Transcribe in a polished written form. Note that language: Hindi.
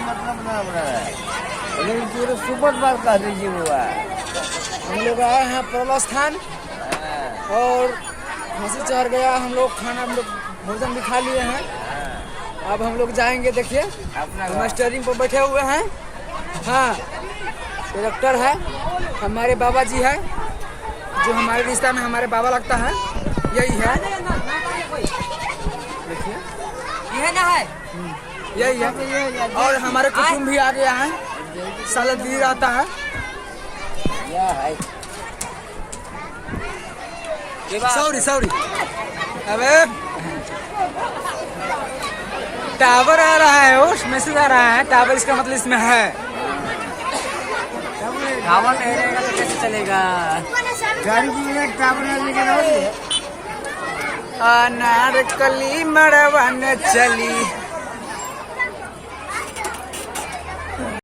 मतलब ना बना है, लेकिन पूरे सुपर बात कह दीजिए हुआ। हम लोग आए हैं प्रला स्थान और फांसी चढ़ गया। हम लोग खाना हम लोग भोजन भी खा लिए हैं। अब हम लोग जाएंगे। देखिए अपना हम स्टीयरिंग पर बैठे हुए हैं। हाँ, डायरेक्टर है हमारे बाबा जी है, जो हमारे रिश्ता में हमारे बाबा लगता है, यही है। देखिए ये ना है, यही है। और हमारे कुटुंब भी आ गया है, साला दीदी आता है। यह है सॉरी अबे टावर आ रहा है, उस मैसेज आ रहा है। टावर इसका मतलब इसमें है। टावर नहीं रहेगा तो कैसे चलेगा? गाड़ी की एक टावर लेके अनारकली मड़वा न चली।